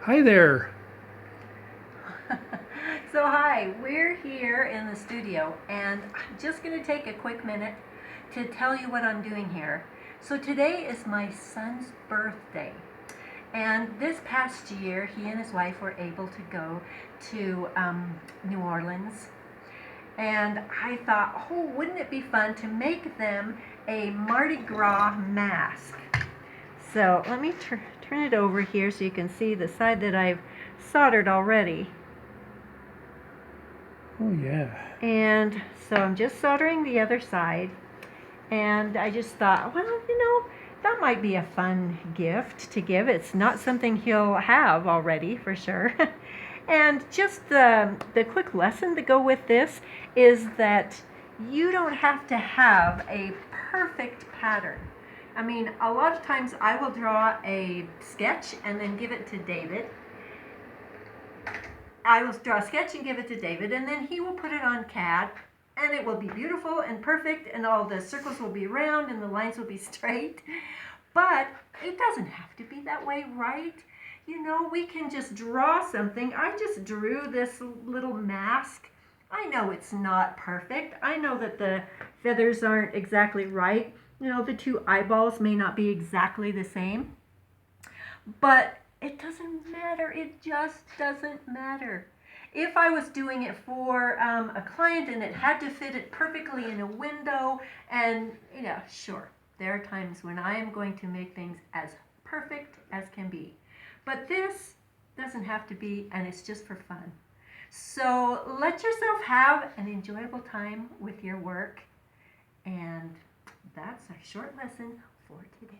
Hi there. So hi, we're here in the studio and I'm just going to take a quick minute to tell you what I'm doing here. So today is my son's birthday, and this past year he and his wife were able to go to New Orleans, and I thought, oh, wouldn't it be fun to make them a Mardi Gras mask. So let me turn it over here so you can see the side that I've soldered already. Oh yeah. And so I'm just soldering the other side, and I just thought, well, that might be a fun gift to give. It's not something he'll have already for sure. And just the quick lesson to go with this is that you don't have to have a perfect pattern. I mean, a lot of times I will draw a sketch and then give it to David. I will draw a sketch and give it to David, and then he will put it on CAD, and it will be beautiful and perfect, and all the circles will be round and the lines will be straight. But it doesn't have to be that way, right? We can just draw something. I just drew this little mask. I know it's not perfect. I know that the feathers aren't exactly right. The two eyeballs may not be exactly the same. But it doesn't matter. It just doesn't matter. If I was doing it for a client and it had to fit it perfectly in a window, and sure, there are times when I am going to make things as perfect as can be. But this doesn't have to be, and it's just for fun. So let yourself have an enjoyable time with your work. And that's a short lesson for today.